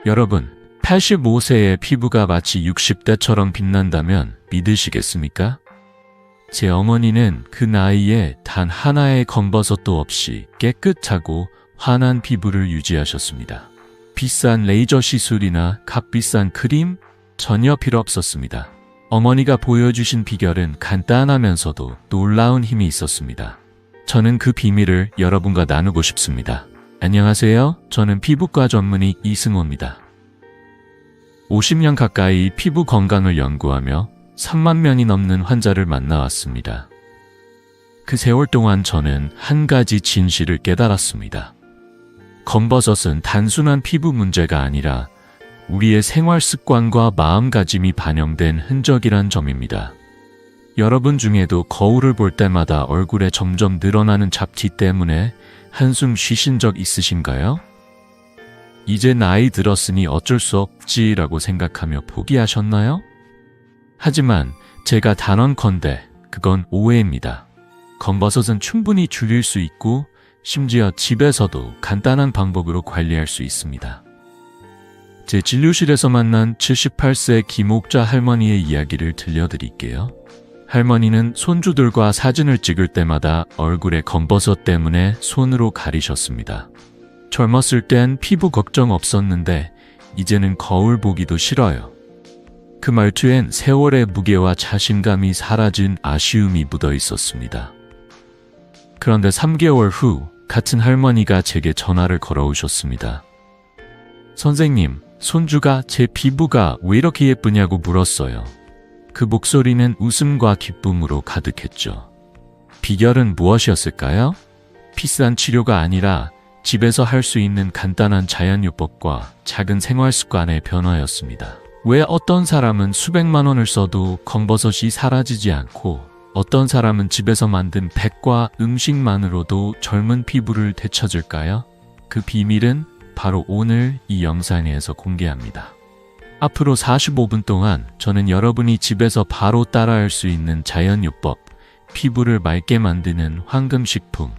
여러분, 85세의 피부가 마치 60대처럼 빛난다면 믿으시겠습니까? 제 어머니는 그 나이에 단 하나의 검버섯도 없이 깨끗하고 환한 피부를 유지하셨습니다. 비싼 레이저 시술이나 값비싼 크림 전혀 필요 없었습니다. 어머니가 보여주신 비결은 간단하면서도 놀라운 힘이 있었습니다. 저는 그 비밀을 여러분과 나누고 싶습니다. 안녕하세요. 저는 피부과 전문의 이승호입니다. 50년 가까이 피부 건강을 연구하며 3만 명이 넘는 환자를 만나왔습니다. 그 세월 동안 저는 한 가지 진실을 깨달았습니다. 검버섯은 단순한 피부 문제가 아니라 우리의 생활 습관과 마음가짐이 반영된 흔적이란 점입니다. 여러분 중에도 거울을 볼 때마다 얼굴에 점점 늘어나는 잡티 때문에 한숨 쉬신 적 있으신가요? 이제 나이 들었으니 어쩔 수 없지라고 생각하며 포기하셨나요? 하지만 제가 단언컨대 그건 오해입니다. 검버섯은 충분히 줄일 수 있고 심지어 집에서도 간단한 방법으로 관리할 수 있습니다. 제 진료실에서 만난 78세 김옥자 할머니의 이야기를 들려드릴게요. 할머니는 손주들과 사진을 찍을 때마다 얼굴에 검버섯 때문에 손으로 가리셨습니다. 젊었을 땐 피부 걱정 없었는데 이제는 거울 보기도 싫어요. 그 말투엔 세월의 무게와 자신감이 사라진 아쉬움이 묻어 있었습니다. 그런데 3개월 후 같은 할머니가 제게 전화를 걸어오셨습니다. 선생님, 손주가 제 피부가 왜 이렇게 예쁘냐고 물었어요. 그 목소리는 웃음과 기쁨으로 가득했죠. 비결은 무엇이었을까요? 비싼 치료가 아니라 집에서 할 수 있는 간단한 자연요법과 작은 생활 습관의 변화였습니다. 왜 어떤 사람은 수백만 원을 써도 검버섯이 사라지지 않고 어떤 사람은 집에서 만든 백과 음식만으로도 젊은 피부를 되찾을까요? 그 비밀은 바로 오늘 이 영상에서 공개합니다. 앞으로 45분 동안 저는 여러분이 집에서 바로 따라할 수 있는 자연요법, 피부를 맑게 만드는 황금식품,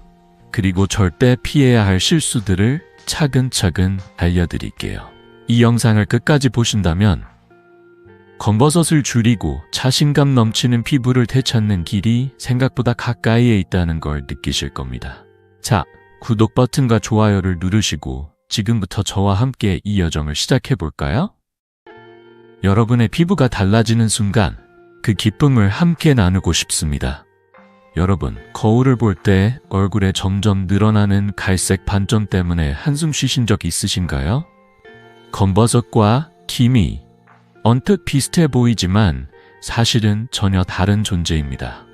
그리고 절대 피해야 할 실수들을 차근차근 알려드릴게요. 이 영상을 끝까지 보신다면 검버섯을 줄이고 자신감 넘치는 피부를 되찾는 길이 생각보다 가까이에 있다는 걸 느끼실 겁니다. 자, 구독 버튼과 좋아요를 누르시고 지금부터 저와 함께 이 여정을 시작해 볼까요? 여러분의 피부가 달라지는 순간 그 기쁨을 함께 나누고 싶습니다. 여러분, 거울을 볼 때 얼굴에 점점 늘어나는 갈색 반점 때문에 한숨 쉬신 적 있으신가요? 검버섯과 기미, 언뜻 비슷해 보이지만 사실은 전혀 다른 존재입니다.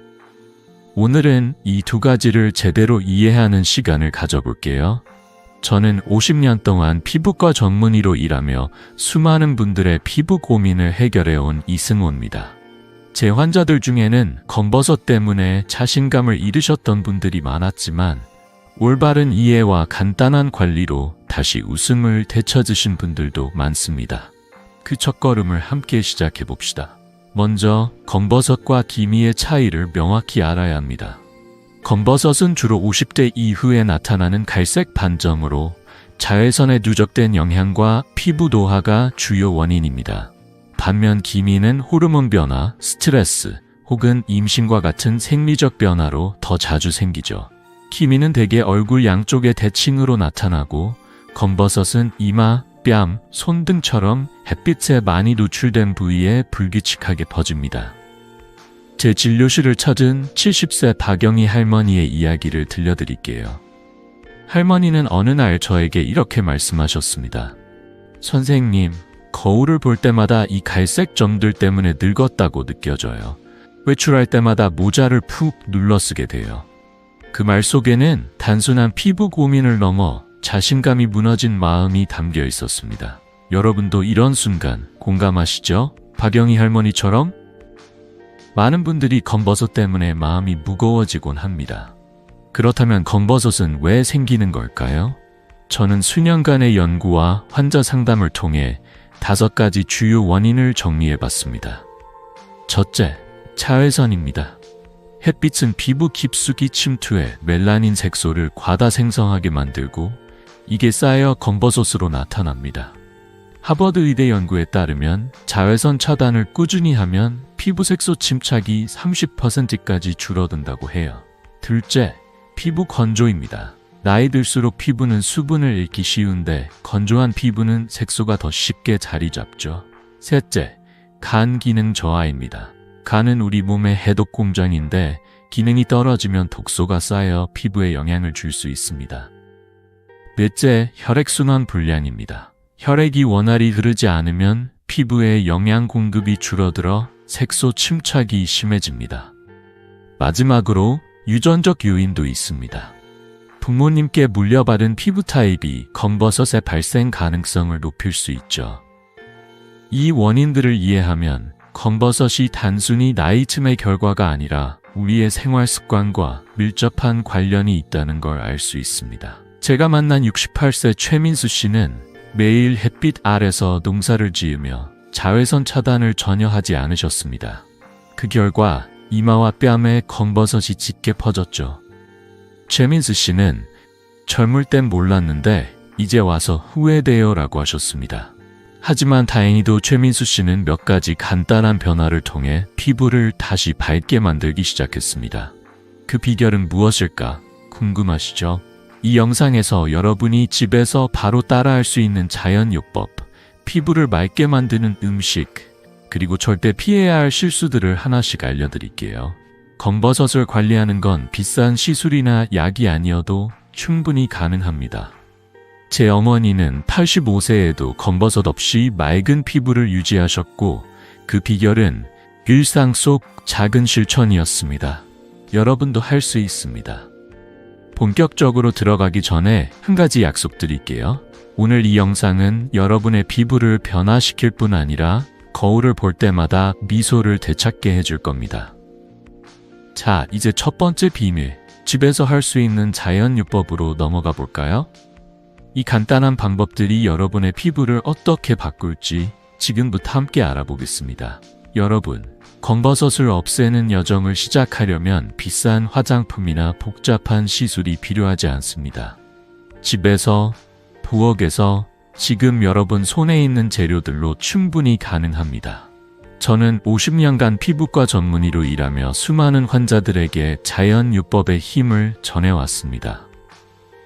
오늘은 이 두 가지를 제대로 이해하는 시간을 가져볼게요. 저는 50년 동안 피부과 전문의로 일하며 수많은 분들의 피부 고민을 해결해온 이승호입니다. 제 환자들 중에는 검버섯 때문에 자신감을 잃으셨던 분들이 많았지만 올바른 이해와 간단한 관리로 다시 웃음을 되찾으신 분들도 많습니다. 그 첫걸음을 함께 시작해 봅시다. 먼저 검버섯과 기미의 차이를 명확히 알아야 합니다. 검버섯은 주로 50대 이후에 나타나는 갈색 반점으로 자외선에 누적된 영향과 피부 노화가 주요 원인입니다. 반면 기미는 호르몬 변화, 스트레스 혹은 임신과 같은 생리적 변화로 더 자주 생기죠. 기미는 대개 얼굴 양쪽의 대칭으로 나타나고 검버섯은 이마, 뺨, 손 등처럼 햇빛에 많이 노출된 부위에 불규칙하게 퍼집니다. 제 진료실을 찾은 70세 박영희 할머니의 이야기를 들려드릴게요. 할머니는 어느 날 저에게 이렇게 말씀하셨습니다. 선생님, 거울을 볼 때마다 이 갈색 점들 때문에 늙었다고 느껴져요. 외출할 때마다 모자를 푹 눌러 쓰게 돼요. 그 말 속에는 단순한 피부 고민을 넘어 자신감이 무너진 마음이 담겨 있었습니다. 여러분도 이런 순간 공감하시죠? 박영희 할머니처럼? 많은 분들이 검버섯 때문에 마음이 무거워지곤 합니다. 그렇다면 검버섯은 왜 생기는 걸까요? 저는 수년간의 연구와 환자 상담을 통해 5가지 주요 원인을 정리해봤습니다. 첫째, 자외선입니다. 햇빛은 피부 깊숙이 침투해 멜라닌 색소를 과다 생성하게 만들고 이게 쌓여 검버섯으로 나타납니다. 하버드 의대 연구에 따르면 자외선 차단을 꾸준히 하면 피부 색소 침착이 30%까지 줄어든다고 해요. 둘째, 피부 건조입니다. 나이 들수록 피부는 수분을 잃기 쉬운데 건조한 피부는 색소가 더 쉽게 자리 잡죠. 셋째, 간 기능 저하입니다. 간은 우리 몸의 해독 공장인데 기능이 떨어지면 독소가 쌓여 피부에 영향을 줄 수 있습니다. 넷째, 혈액순환 불량입니다. 혈액이 원활히 흐르지 않으면 피부에 영양 공급이 줄어들어 색소 침착이 심해집니다. 마지막으로 유전적 요인도 있습니다. 부모님께 물려받은 피부 타입이 검버섯의 발생 가능성을 높일 수 있죠. 이 원인들을 이해하면 검버섯이 단순히 나이 틈의 결과가 아니라 우리의 생활 습관과 밀접한 관련이 있다는 걸 알 수 있습니다. 제가 만난 68세 최민수 씨는 매일 햇빛 아래서 농사를 지으며 자외선 차단을 전혀 하지 않으셨습니다. 그 결과 이마와 뺨에 검버섯이 짙게 퍼졌죠. 최민수 씨는 젊을 땐 몰랐는데 이제 와서 후회돼요 라고 하셨습니다. 하지만 다행히도 최민수 씨는 몇 가지 간단한 변화를 통해 피부를 다시 밝게 만들기 시작했습니다. 그 비결은 무엇일까 궁금하시죠? 이 영상에서 여러분이 집에서 바로 따라할 수 있는 자연요법, 피부를 맑게 만드는 음식, 그리고 절대 피해야 할 실수들을 하나씩 알려드릴게요. 검버섯을 관리하는 건 비싼 시술이나 약이 아니어도 충분히 가능합니다. 제 어머니는 85세에도 검버섯 없이 맑은 피부를 유지하셨고 그 비결은 일상 속 작은 실천이었습니다. 여러분도 할 수 있습니다. 본격적으로 들어가기 전에 한 가지 약속드릴게요. 오늘 이 영상은 여러분의 피부를 변화시킬 뿐 아니라 거울을 볼 때마다 미소를 되찾게 해줄 겁니다. 자, 이제 첫 번째 비밀, 집에서 할 수 있는 자연요법으로 넘어가 볼까요? 이 간단한 방법들이 여러분의 피부를 어떻게 바꿀지 지금부터 함께 알아보겠습니다. 여러분, 검버섯을 없애는 여정을 시작하려면 비싼 화장품이나 복잡한 시술이 필요하지 않습니다. 집에서, 부엌에서 지금 여러분 손에 있는 재료들로 충분히 가능합니다. 저는 50년간 피부과 전문의로 일하며 수많은 환자들에게 자연요법의 힘을 전해왔습니다.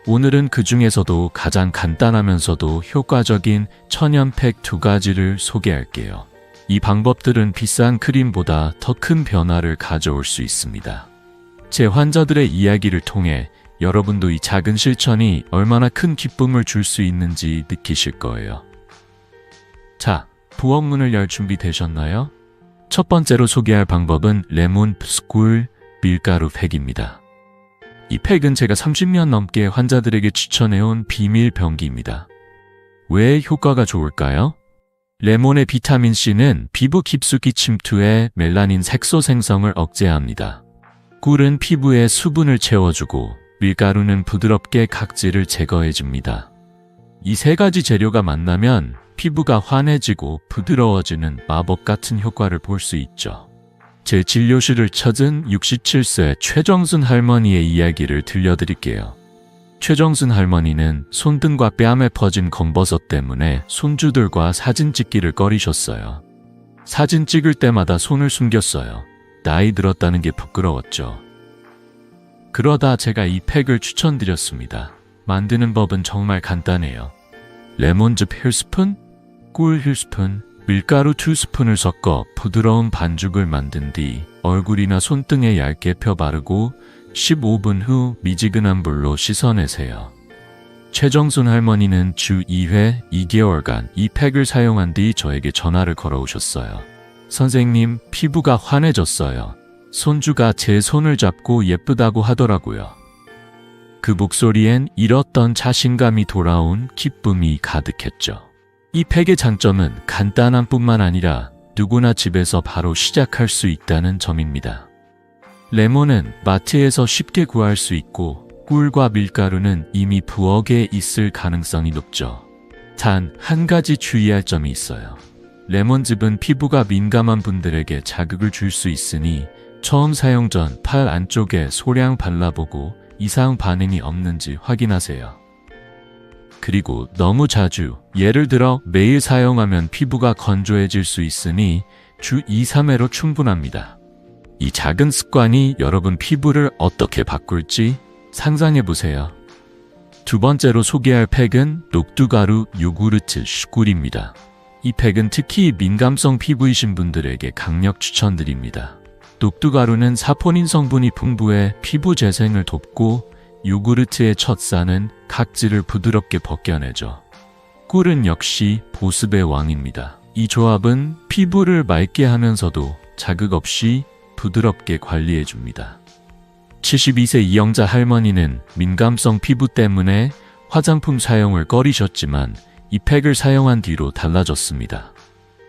오늘은 그 중에서도 가장 간단하면서도 효과적인 천연팩 2가지를 소개할게요. 이 방법들은 비싼 크림보다 더 큰 변화를 가져올 수 있습니다. 제 환자들의 이야기를 통해 여러분도 이 작은 실천이 얼마나 큰 기쁨을 줄 수 있는지 느끼실 거예요. 자, 부엌 문을 열 준비 되셨나요? 첫 번째로 소개할 방법은 레몬 스쿨 밀가루 팩입니다. 이 팩은 제가 30년 넘게 환자들에게 추천해온 비밀 병기입니다. 왜 효과가 좋을까요? 레몬의 비타민C는 피부 깊숙이 침투해 멜라닌 색소 생성을 억제합니다. 꿀은 피부에 수분을 채워주고 밀가루는 부드럽게 각질을 제거해줍니다. 이 세 가지 재료가 만나면 피부가 환해지고 부드러워지는 마법 같은 효과를 볼 수 있죠. 제 진료실을 찾은 67세 최정순 할머니의 이야기를 들려드릴게요. 최정순 할머니는 손등과 뺨에 퍼진 검버섯 때문에 손주들과 사진 찍기를 꺼리셨어요. 사진 찍을 때마다 손을 숨겼어요. 나이 들었다는 게 부끄러웠죠. 그러다 제가 이 팩을 추천드렸습니다. 만드는 법은 정말 간단해요. 레몬즙 1스푼, 꿀 1스푼, 밀가루 2스푼을 섞어 부드러운 반죽을 만든 뒤 얼굴이나 손등에 얇게 펴 바르고 15분 후 미지근한 물로 씻어내세요. 최정순 할머니는 주 2회 2개월간 이 팩을 사용한 뒤 저에게 전화를 걸어오셨어요. 선생님, 피부가 환해졌어요. 손주가 제 손을 잡고 예쁘다고 하더라고요. 그 목소리엔 잃었던 자신감이 돌아온 기쁨이 가득했죠. 이 팩의 장점은 간단한 뿐만 아니라 누구나 집에서 바로 시작할 수 있다는 점입니다. 레몬은 마트에서 쉽게 구할 수 있고 꿀과 밀가루는 이미 부엌에 있을 가능성이 높죠. 단 한 가지 주의할 점이 있어요. 레몬즙은 피부가 민감한 분들에게 자극을 줄 수 있으니 처음 사용 전 팔 안쪽에 소량 발라보고 이상 반응이 없는지 확인하세요. 그리고 너무 자주, 예를 들어 매일 사용하면 피부가 건조해질 수 있으니 주 2, 3회로 충분합니다. 이 작은 습관이 여러분 피부를 어떻게 바꿀지 상상해보세요. 두 번째로 소개할 팩은 녹두가루 요구르트 슈꿀입니다. 이 팩은 특히 민감성 피부이신 분들에게 강력 추천드립니다. 녹두가루는 사포닌 성분이 풍부해 피부 재생을 돕고 요구르트의 첫 산은 각질을 부드럽게 벗겨내죠. 꿀은 역시 보습의 왕입니다. 이 조합은 피부를 맑게 하면서도 자극 없이 부드럽게 관리해줍니다. 72세 이영자 할머니는 민감성 피부 때문에 화장품 사용을 꺼리셨지만 이 팩을 사용한 뒤로 달라졌습니다.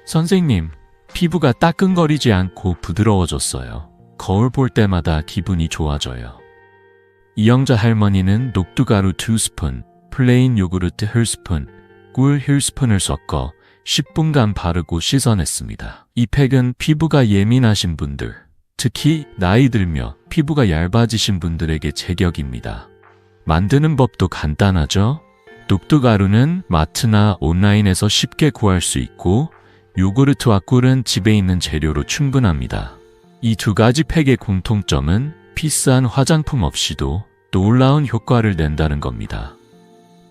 선생님, 피부가 따끔거리지 않고 부드러워졌어요. 거울 볼 때마다 기분이 좋아져요. 이영자 할머니는 녹두가루 2스푼, 플레인 요구르트 1스푼, 꿀 1스푼을 섞어 10분간 바르고 씻어냈습니다. 이 팩은 피부가 예민하신 분들, 특히 나이 들며 피부가 얇아지신 분들에게 제격입니다. 만드는 법도 간단하죠? 녹두가루는 마트나 온라인에서 쉽게 구할 수 있고 요구르트와 꿀은 집에 있는 재료로 충분합니다. 이 두 가지 팩의 공통점은 비싼 화장품 없이도 놀라운 효과를 낸다는 겁니다.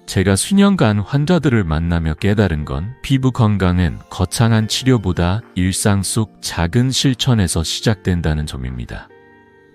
제가 수년간 환자들을 만나며 깨달은 건 피부 건강은 거창한 치료보다 일상 속 작은 실천에서 시작된다는 점입니다.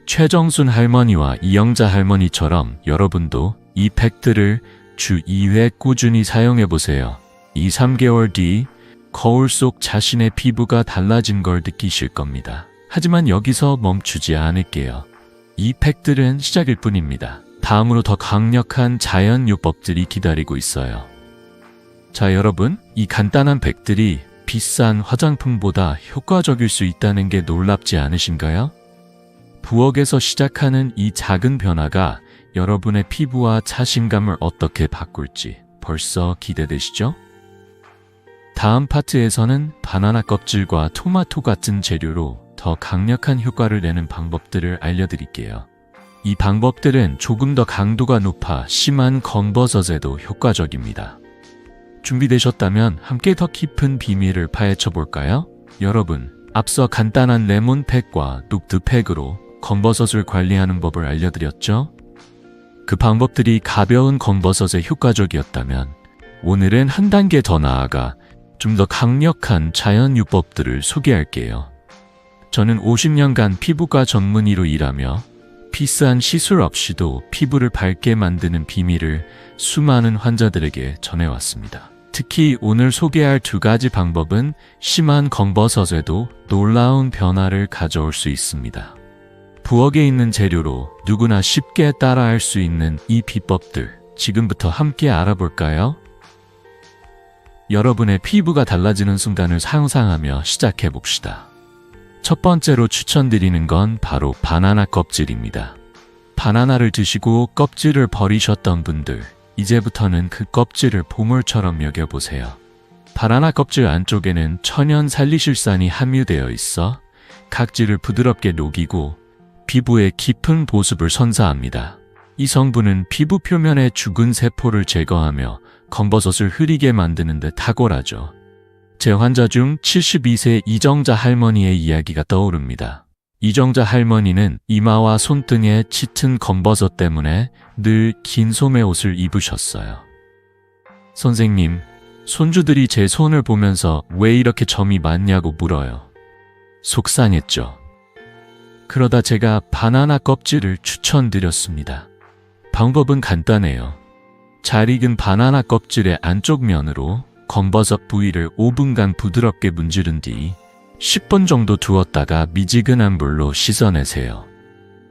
최정순 할머니와 이영자 할머니처럼 여러분도 이 팩들을 주 2회 꾸준히 사용해보세요. 2, 3개월 뒤 거울 속 자신의 피부가 달라진 걸 느끼실 겁니다. 하지만 여기서 멈추지 않을게요. 이 팩들은 시작일 뿐입니다. 다음으로 더 강력한 자연 요법들이 기다리고 있어요. 자, 여러분, 이 간단한 팩들이 비싼 화장품보다 효과적일 수 있다는 게 놀랍지 않으신가요? 부엌에서 시작하는 이 작은 변화가 여러분의 피부와 자신감을 어떻게 바꿀지 벌써 기대되시죠? 다음 파트에서는 바나나 껍질과 토마토 같은 재료로 더 강력한 효과를 내는 방법들을 알려드릴게요. 이 방법들은 조금 더 강도가 높아 심한 검버섯에도 효과적입니다. 준비되셨다면 함께 더 깊은 비밀을 파헤쳐 볼까요? 여러분, 앞서 간단한 레몬팩과 녹두팩으로 검버섯을 관리하는 법을 알려드렸죠? 그 방법들이 가벼운 검버섯에 효과적이었다면 오늘은 한 단계 더 나아가 좀 더 강력한 자연요법들을 소개할게요. 저는 50년간 피부과 전문의로 일하며 비싼 시술 없이도 피부를 밝게 만드는 비밀을 수많은 환자들에게 전해왔습니다. 특히 오늘 소개할 두 가지 방법은 심한 검버섯에도 놀라운 변화를 가져올 수 있습니다. 부엌에 있는 재료로 누구나 쉽게 따라할 수 있는 이 비법들, 지금부터 함께 알아볼까요? 여러분의 피부가 달라지는 순간을 상상하며 시작해봅시다. 첫 번째로 추천드리는 건 바로 바나나 껍질입니다. 바나나를 드시고 껍질을 버리셨던 분들, 이제부터는 그 껍질을 보물처럼 여겨보세요. 바나나 껍질 안쪽에는 천연 살리실산이 함유되어 있어 각질을 부드럽게 녹이고 피부에 깊은 보습을 선사합니다. 이 성분은 피부 표면의 죽은 세포를 제거하며 검버섯을 흐리게 만드는 데 탁월하죠. 제 환자 중 72세 이정자 할머니의 이야기가 떠오릅니다. 이정자 할머니는 이마와 손등에 짙은 검버섯 때문에 늘 긴 소매 옷을 입으셨어요. 선생님, 손주들이 제 손을 보면서 왜 이렇게 점이 많냐고 물어요. 속상했죠. 그러다 제가 바나나 껍질을 추천드렸습니다. 방법은 간단해요. 잘 익은 바나나 껍질의 안쪽 면으로 검버섯 부위를 5분간 부드럽게 문지른 뒤 10분 정도 두었다가 미지근한 물로 씻어내세요.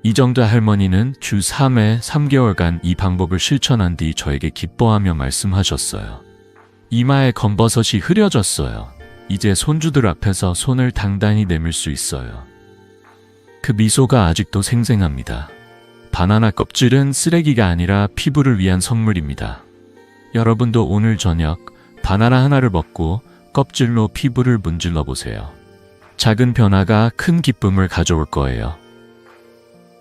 이정자 할머니는 주 3회 3개월간 이 방법을 실천한 뒤 저에게 기뻐하며 말씀하셨어요. 이마에 검버섯이 흐려졌어요. 이제 손주들 앞에서 손을 당당히 내밀 수 있어요. 그 미소가 아직도 생생합니다. 바나나 껍질은 쓰레기가 아니라 피부를 위한 선물입니다. 여러분도 오늘 저녁 바나나 하나를 먹고 껍질로 피부를 문질러 보세요. 작은 변화가 큰 기쁨을 가져올 거예요.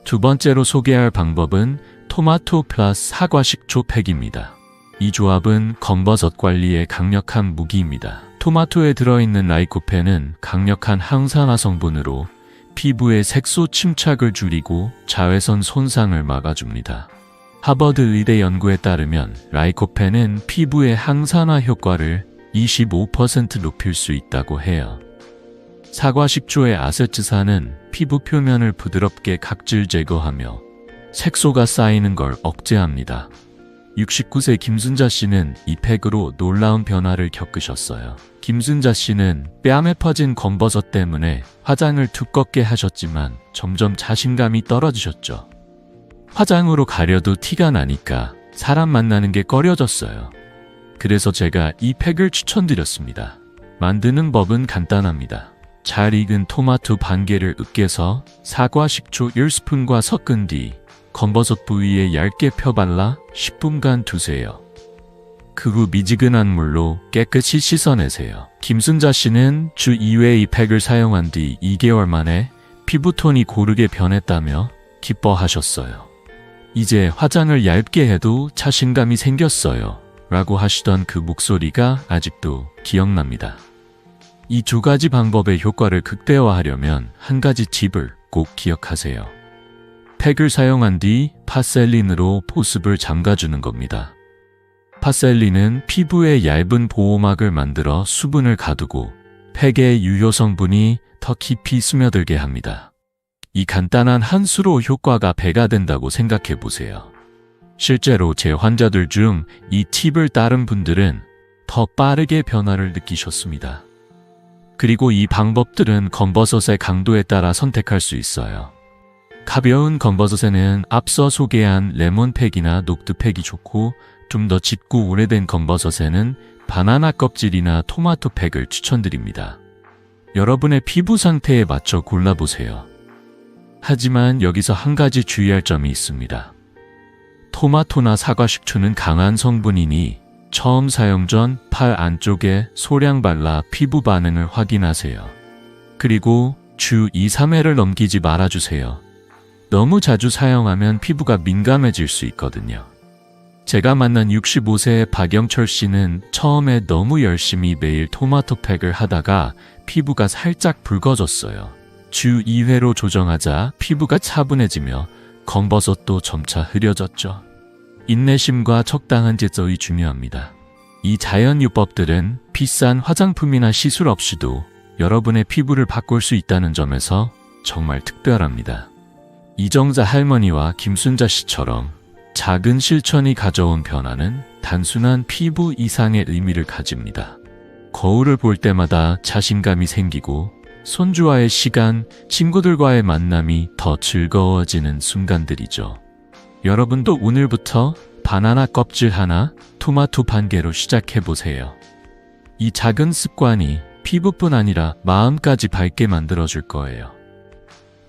두 번째로 소개할 방법은 토마토 플러스 사과 식초 팩입니다. 이 조합은 검버섯 관리에 강력한 무기입니다. 토마토에 들어있는 라이코펜은 강력한 항산화 성분으로 피부의 색소 침착을 줄이고 자외선 손상을 막아줍니다. 하버드 의대 연구에 따르면 라이코펜은 피부의 항산화 효과를 25% 높일 수 있다고 해요. 사과 식초의 아세트산은 피부 표면을 부드럽게 각질 제거하며 색소가 쌓이는 걸 억제합니다. 69세 김순자 씨는 이 팩으로 놀라운 변화를 겪으셨어요. 김순자 씨는 뺨에 퍼진 검버섯 때문에 화장을 두껍게 하셨지만 점점 자신감이 떨어지셨죠. 화장으로 가려도 티가 나니까 사람 만나는 게 꺼려졌어요. 그래서 제가 이 팩을 추천드렸습니다. 만드는 법은 간단합니다. 잘 익은 토마토 반 개를 으깨서 사과 식초 1스푼과 섞은 뒤 검버섯 부위에 얇게 펴발라 10분간 두세요. 그 후 미지근한 물로 깨끗이 씻어내세요. 김순자 씨는 주 2회 이 팩을 사용한 뒤 2개월 만에 피부톤이 고르게 변했다며 기뻐하셨어요. 이제 화장을 얇게 해도 자신감이 생겼어요. 라고 하시던 그 목소리가 아직도 기억납니다. 이 두 가지 방법의 효과를 극대화하려면 한 가지 팁을 꼭 기억하세요. 팩을 사용한 뒤 파셀린으로 보습을 잠가주는 겁니다. 파셀린은 피부에 얇은 보호막을 만들어 수분을 가두고 팩의 유효 성분이 더 깊이 스며들게 합니다. 이 간단한 한 수로 효과가 배가 된다고 생각해 보세요. 실제로 제 환자들 중 이 팁을 따른 분들은 더 빠르게 변화를 느끼셨습니다. 그리고 이 방법들은 검버섯의 강도에 따라 선택할 수 있어요. 가벼운 검버섯에는 앞서 소개한 레몬팩이나 녹두팩이 좋고 좀 더 짙고 오래된 검버섯에는 바나나 껍질이나 토마토 팩을 추천드립니다. 여러분의 피부 상태에 맞춰 골라보세요. 하지만 여기서 한 가지 주의할 점이 있습니다. 토마토나 사과 식초는 강한 성분이니 처음 사용 전 팔 안쪽에 소량 발라 피부 반응을 확인하세요. 그리고 주 2, 3회를 넘기지 말아주세요. 너무 자주 사용하면 피부가 민감해질 수 있거든요. 제가 만난 65세의 박영철 씨는 처음에 너무 열심히 매일 토마토 팩을 하다가 피부가 살짝 붉어졌어요. 주 2회로 조정하자 피부가 차분해지며 검버섯도 점차 흐려졌죠. 인내심과 적당한 제조이 중요합니다. 이 자연유법들은 비싼 화장품이나 시술 없이도 여러분의 피부를 바꿀 수 있다는 점에서 정말 특별합니다. 이정자 할머니와 김순자 씨처럼 작은 실천이 가져온 변화는 단순한 피부 이상의 의미를 가집니다. 거울을 볼 때마다 자신감이 생기고 손주와의 시간, 친구들과의 만남이 더 즐거워지는 순간들이죠. 여러분도 오늘부터 바나나 껍질 하나, 토마토 반 개로 시작해보세요. 이 작은 습관이 피부뿐 아니라 마음까지 밝게 만들어줄 거예요.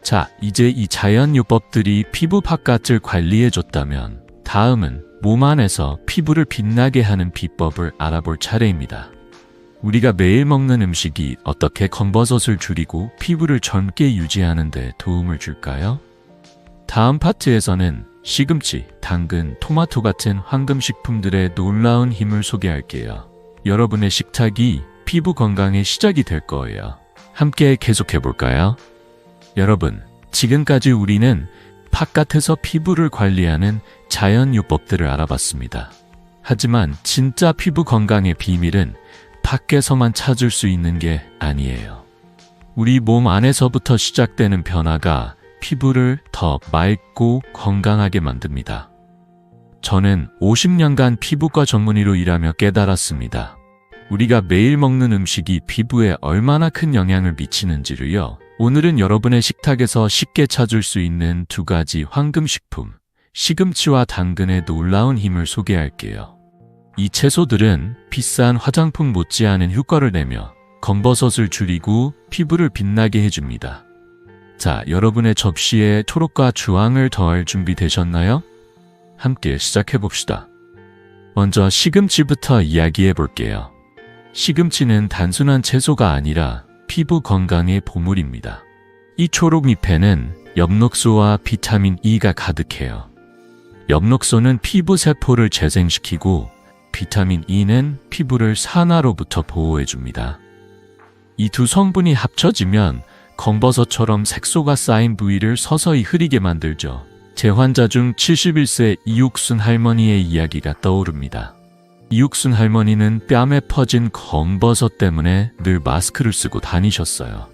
자, 이제 이 자연요법들이 피부 바깥을 관리해줬다면 다음은 몸 안에서 피부를 빛나게 하는 비법을 알아볼 차례입니다. 우리가 매일 먹는 음식이 어떻게 검버섯을 줄이고 피부를 젊게 유지하는 데 도움을 줄까요? 다음 파트에서는 시금치, 당근, 토마토 같은 황금식품들의 놀라운 힘을 소개할게요. 여러분의 식탁이 피부 건강의 시작이 될 거예요. 함께 계속해볼까요? 여러분, 지금까지 우리는 바깥에서 피부를 관리하는 자연요법들을 알아봤습니다. 하지만 진짜 피부 건강의 비밀은 밖에서만 찾을 수 있는 게 아니에요. 우리 몸 안에서부터 시작되는 변화가 피부를 더 맑고 건강하게 만듭니다. 저는 50년간 피부과 전문의로 일하며 깨달았습니다. 우리가 매일 먹는 음식이 피부에 얼마나 큰 영향을 미치는지를요. 오늘은 여러분의 식탁에서 쉽게 찾을 수 있는 두 가지 황금식품, 시금치와 당근의 놀라운 힘을 소개할게요. 이 채소들은 비싼 화장품 못지않은 효과를 내며 검버섯을 줄이고 피부를 빛나게 해줍니다. 자, 여러분의 접시에 초록과 주황을 더할 준비 되셨나요? 함께 시작해봅시다. 먼저 시금치부터 이야기해 볼게요. 시금치는 단순한 채소가 아니라 피부 건강의 보물입니다. 이 초록잎에는 엽록소와 비타민 E가 가득해요. 엽록소는 피부 세포를 재생시키고 비타민 E는 피부를 산화로부터 보호해줍니다. 이 두 성분이 합쳐지면 검버섯처럼 색소가 쌓인 부위를 서서히 흐리게 만들죠. 제 환자 중 71세 이육순 할머니의 이야기가 떠오릅니다. 이육순 할머니는 뺨에 퍼진 검버섯 때문에 늘 마스크를 쓰고 다니셨어요.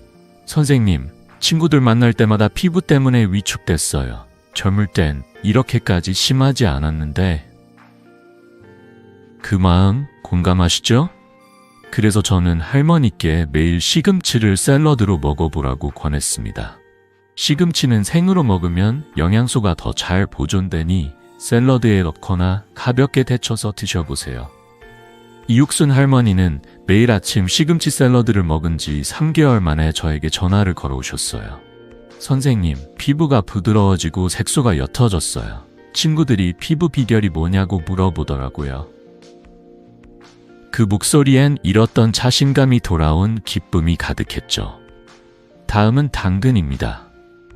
선생님, 친구들 만날 때마다 피부 때문에 위축됐어요. 젊을 땐 이렇게까지 심하지 않았는데. 그 마음 공감하시죠? 그래서 저는 할머니께 매일 시금치를 샐러드로 먹어보라고 권했습니다. 시금치는 생으로 먹으면 영양소가 더 잘 보존되니 샐러드에 넣거나 가볍게 데쳐서 드셔보세요. 이육순 할머니는 매일 아침 시금치 샐러드를 먹은 지 3개월 만에 저에게 전화를 걸어오셨어요. 선생님, 피부가 부드러워지고 색소가 옅어졌어요. 친구들이 피부 비결이 뭐냐고 물어보더라고요. 그 목소리엔 잃었던 자신감이 돌아온 기쁨이 가득했죠. 다음은 당근입니다.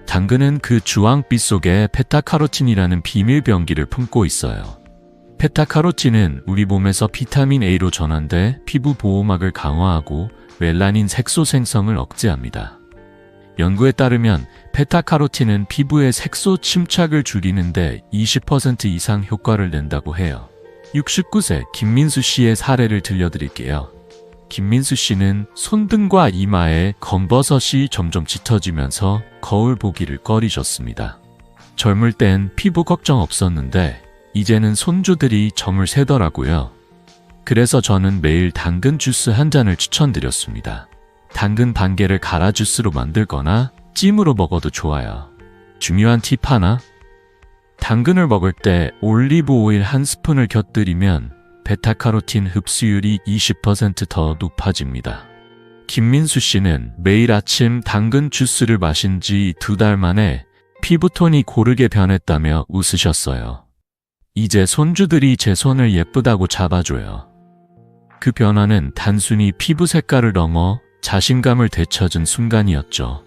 당근은 그 주황빛 속에 베타카로틴이라는 비밀 병기를 품고 있어요. 베타카로틴은 우리 몸에서 비타민 A로 전환돼 피부 보호막을 강화하고 멜라닌 색소 생성을 억제합니다. 연구에 따르면 베타카로틴은 피부의 색소 침착을 줄이는데 20% 이상 효과를 낸다고 해요. 69세 김민수 씨의 사례를 들려드릴게요. 김민수 씨는 손등과 이마에 검버섯이 점점 짙어지면서 거울 보기를 꺼리셨습니다. 젊을 땐 피부 걱정 없었는데 이제는 손주들이 점을 세더라고요. 그래서 저는 매일 당근 주스 한 잔을 추천드렸습니다. 당근 반 개를 갈아 주스로 만들거나 찜으로 먹어도 좋아요. 중요한 팁 하나. 당근을 먹을 때 올리브 오일 한 스푼을 곁들이면 베타카로틴 흡수율이 20% 더 높아집니다. 김민수 씨는 매일 아침 당근 주스를 마신 지 2달 만에 피부톤이 고르게 변했다며 웃으셨어요. 이제 손주들이 제 손을 예쁘다고 잡아줘요. 그 변화는 단순히 피부 색깔을 넘어 자신감을 되찾은 순간이었죠.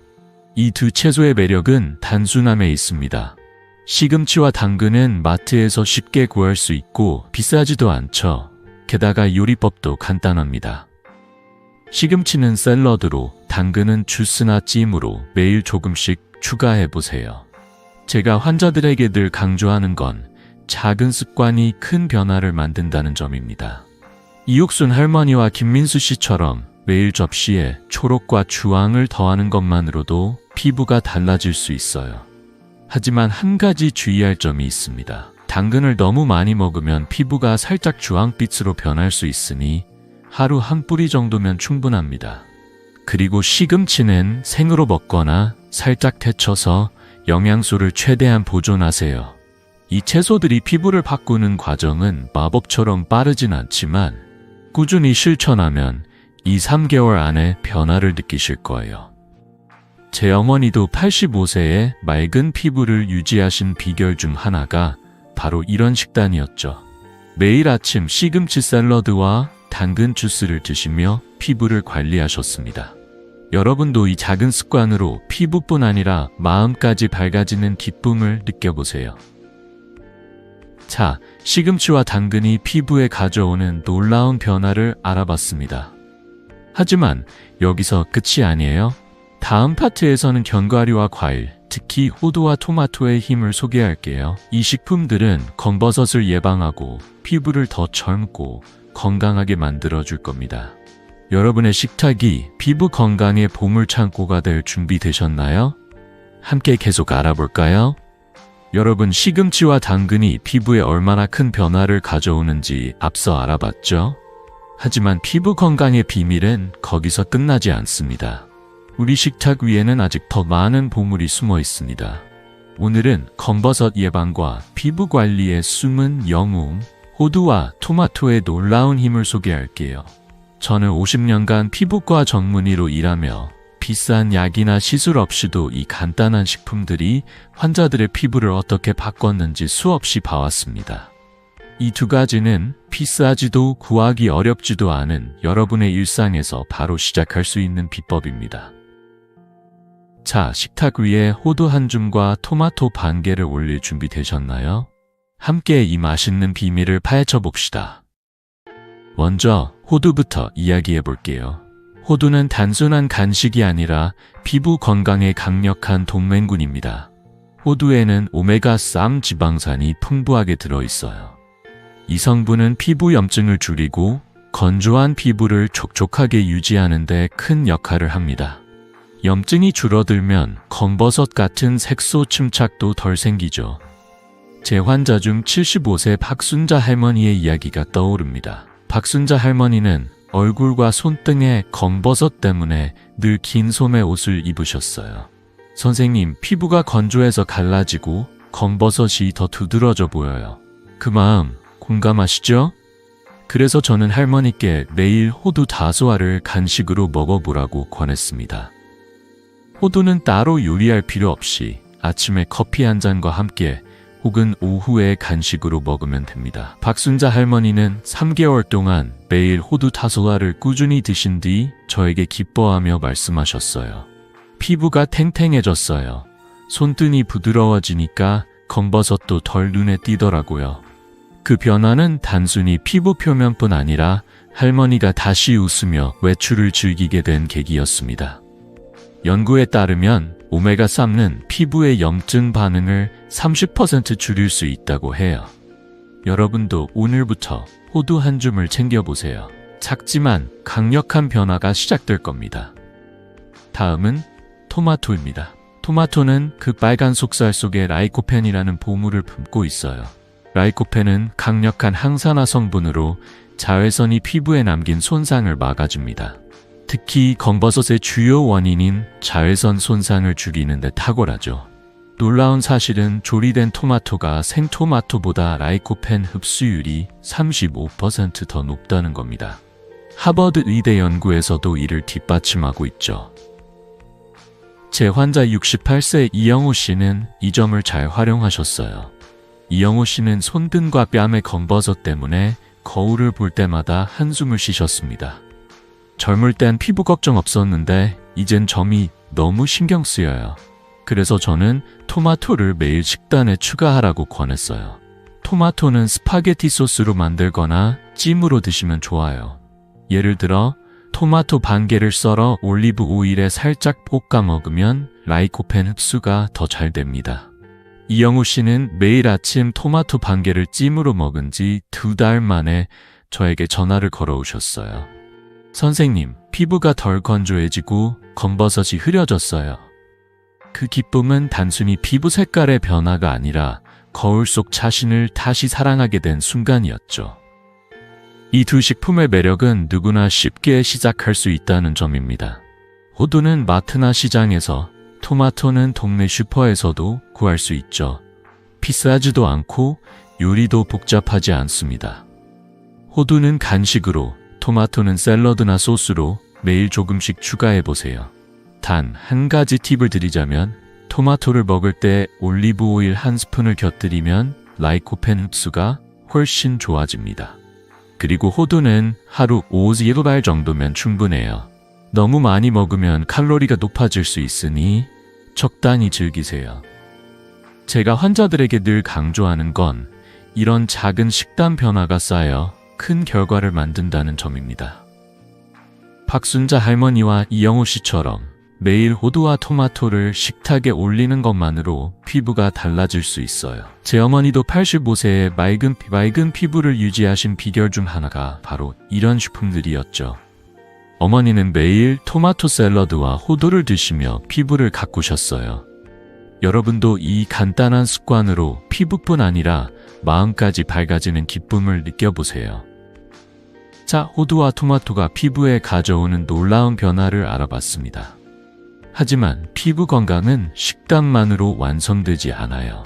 이 두 채소의 매력은 단순함에 있습니다. 시금치와 당근은 마트에서 쉽게 구할 수 있고 비싸지도 않죠. 게다가 요리법도 간단합니다. 시금치는 샐러드로, 당근은 주스나 찜으로 매일 조금씩 추가해보세요. 제가 환자들에게 늘 강조하는 건 작은 습관이 큰 변화를 만든다는 점입니다. 이육순 할머니와 김민수 씨처럼 매일 접시에 초록과 주황을 더하는 것만으로도 피부가 달라질 수 있어요. 하지만 한 가지 주의할 점이 있습니다. 당근을 너무 많이 먹으면 피부가 살짝 주황빛으로 변할 수 있으니 하루 한 뿌리 정도면 충분합니다. 그리고 시금치는 생으로 먹거나 살짝 데쳐서 영양소를 최대한 보존하세요. 이 채소들이 피부를 바꾸는 과정은 마법처럼 빠르진 않지만 꾸준히 실천하면 2-3개월 안에 변화를 느끼실 거예요. 제 어머니도 85세에 맑은 피부를 유지하신 비결 중 하나가 바로 이런 식단이었죠. 매일 아침 시금치 샐러드와 당근 주스를 드시며 피부를 관리하셨습니다. 여러분도 이 작은 습관으로 피부뿐 아니라 마음까지 밝아지는 기쁨을 느껴보세요. 자, 시금치와 당근이 피부에 가져오는 놀라운 변화를 알아봤습니다. 하지만 여기서 끝이 아니에요. 다음 파트에서는 견과류와 과일, 특히 호두와 토마토의 힘을 소개할게요. 이 식품들은 검버섯을 예방하고 피부를 더 젊고 건강하게 만들어줄 겁니다. 여러분의 식탁이 피부 건강의 보물창고가 될 준비 되셨나요? 함께 계속 알아볼까요? 여러분, 시금치와 당근이 피부에 얼마나 큰 변화를 가져오는지 앞서 알아봤죠? 하지만 피부 건강의 비밀은 거기서 끝나지 않습니다. 우리 식탁 위에는 아직 더 많은 보물이 숨어 있습니다. 오늘은 검버섯 예방과 피부 관리의 숨은 영웅, 호두와 토마토의 놀라운 힘을 소개할게요. 저는 50년간 피부과 전문의로 일하며 비싼 약이나 시술 없이도 이 간단한 식품들이 환자들의 피부를 어떻게 바꿨는지 수없이 봐왔습니다. 이 두 가지는 비싸지도 구하기 어렵지도 않은 여러분의 일상에서 바로 시작할 수 있는 비법입니다. 자, 식탁 위에 호두 한 줌과 토마토 반 개를 올릴 준비 되셨나요? 함께 이 맛있는 비밀을 파헤쳐 봅시다. 먼저 호두부터 이야기해 볼게요. 호두는 단순한 간식이 아니라 피부 건강에 강력한 동맹군입니다. 호두에는 오메가3 지방산이 풍부하게 들어있어요. 이 성분은 피부 염증을 줄이고 건조한 피부를 촉촉하게 유지하는 데 큰 역할을 합니다. 염증이 줄어들면 검버섯 같은 색소 침착도 덜 생기죠. 제 환자 중 75세 박순자 할머니의 이야기가 떠오릅니다. 박순자 할머니는 얼굴과 손등에 검버섯 때문에 늘 긴 소매 옷을 입으셨어요. 선생님, 피부가 건조해서 갈라지고 검버섯이 더 두드러져 보여요. 그 마음 공감하시죠? 그래서 저는 할머니께 매일 호두 다소알을 간식으로 먹어보라고 권했습니다. 호두는 따로 요리할 필요 없이 아침에 커피 한 잔과 함께 혹은 오후에 간식으로 먹으면 됩니다. 박순자 할머니는 3개월 동안 매일 호두 다소알을 꾸준히 드신 뒤 저에게 기뻐하며 말씀하셨어요. 피부가 탱탱해졌어요. 손등이 부드러워지니까 검버섯도 덜 눈에 띄더라고요. 그 변화는 단순히 피부 표면뿐 아니라 할머니가 다시 웃으며 외출을 즐기게 된 계기였습니다. 연구에 따르면 오메가3는 피부의 염증 반응을 30% 줄일 수 있다고 해요. 여러분도 오늘부터 호두 한 줌을 챙겨보세요. 작지만 강력한 변화가 시작될 겁니다. 다음은 토마토입니다. 토마토는 그 빨간 속살 속에 라이코펜이라는 보물을 품고 있어요. 라이코펜은 강력한 항산화 성분으로 자외선이 피부에 남긴 손상을 막아줍니다. 특히 검버섯의 주요 원인인 자외선 손상을 줄이는 데 탁월하죠. 놀라운 사실은 조리된 토마토가 생토마토보다 라이코펜 흡수율이 35% 더 높다는 겁니다. 하버드 의대 연구에서도 이를 뒷받침하고 있죠. 제 환자 68세 이영호 씨는 이 점을 잘 활용하셨어요. 이영호 씨는 손등과 뺨의 검버섯 때문에 거울을 볼 때마다 한숨을 쉬셨습니다. 젊을 땐 피부 걱정 없었는데 이젠 점이 너무 신경 쓰여요. 그래서 저는 토마토를 매일 식단에 추가하라고 권했어요. 토마토는 스파게티 소스로 만들거나 찜으로 드시면 좋아요. 예를 들어 토마토 반 개를 썰어 올리브 오일에 살짝 볶아 먹으면 라이코펜 흡수가 더 잘 됩니다. 이영우 씨는 매일 아침 토마토 반 개를 찜으로 먹은 지 2달 만에 저에게 전화를 걸어오셨어요. 선생님, 피부가 덜 건조해지고 검버섯이 흐려졌어요. 그 기쁨은 단순히 피부 색깔의 변화가 아니라 거울 속 자신을 다시 사랑하게 된 순간이었죠. 이 두 식품의 매력은 누구나 쉽게 시작할 수 있다는 점입니다. 호두는 마트나 시장에서, 토마토는 동네 슈퍼에서도 구할 수 있죠. 비싸지도 않고 요리도 복잡하지 않습니다. 호두는 간식으로, 토마토는 샐러드나 소스로 매일 조금씩 추가해보세요. 단 한 가지 팁을 드리자면 토마토를 먹을 때 올리브 오일 한 스푼을 곁들이면 라이코펜 흡수가 훨씬 좋아집니다. 그리고 호두는 하루 5알 정도면 충분해요. 너무 많이 먹으면 칼로리가 높아질 수 있으니 적당히 즐기세요. 제가 환자들에게 늘 강조하는 건 이런 작은 식단 변화가 쌓여 큰 결과를 만든다는 점입니다. 박순자 할머니와 이영호 씨처럼 매일 호두와 토마토를 식탁에 올리는 것만으로 피부가 달라질 수 있어요. 제 어머니도 85세에 맑은 피부를 유지하신 비결 중 하나가 바로 이런 식품들이었죠. 어머니는 매일 토마토 샐러드와 호두를 드시며 피부를 가꾸셨어요. 여러분도 이 간단한 습관으로 피부뿐 아니라 마음까지 밝아지는 기쁨을 느껴보세요. 자, 호두와 토마토가 피부에 가져오는 놀라운 변화를 알아봤습니다. 하지만 피부 건강은 식단만으로 완성되지 않아요.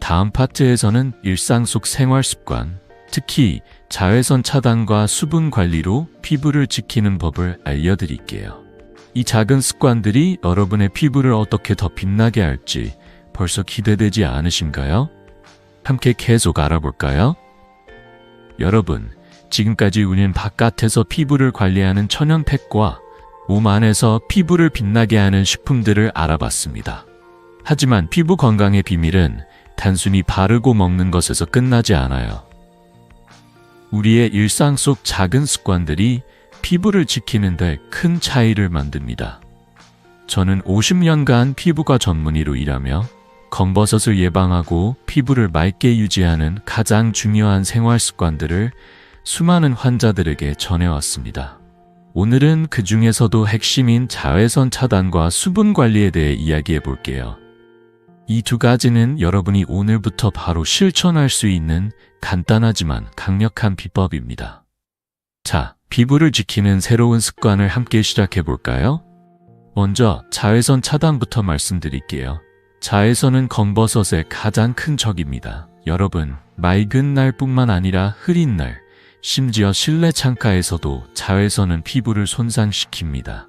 다음 파트에서는 일상 속 생활 습관, 특히 자외선 차단과 수분 관리로 피부를 지키는 법을 알려드릴게요. 이 작은 습관들이 여러분의 피부를 어떻게 더 빛나게 할지 벌써 기대되지 않으신가요? 함께 계속 알아볼까요? 여러분, 지금까지 우리는 바깥에서 피부를 관리하는 천연팩과 몸 안에서 피부를 빛나게 하는 식품들을 알아봤습니다. 하지만 피부 건강의 비밀은 단순히 바르고 먹는 것에서 끝나지 않아요. 우리의 일상 속 작은 습관들이 피부를 지키는 데 큰 차이를 만듭니다. 저는 50년간 피부과 전문의로 일하며 검버섯을 예방하고 피부를 맑게 유지하는 가장 중요한 생활 습관들을 수많은 환자들에게 전해왔습니다. 오늘은 그 중에서도 핵심인 자외선 차단과 수분 관리에 대해 이야기해 볼게요. 이 두 가지는 여러분이 오늘부터 바로 실천할 수 있는 간단하지만 강력한 비법입니다. 자, 피부를 지키는 새로운 습관을 함께 시작해 볼까요? 먼저 자외선 차단부터 말씀드릴게요. 자외선은 검버섯의 가장 큰 적입니다. 여러분, 맑은 날뿐만 아니라 흐린 날, 심지어 실내 창가에서도 자외선은 피부를 손상시킵니다.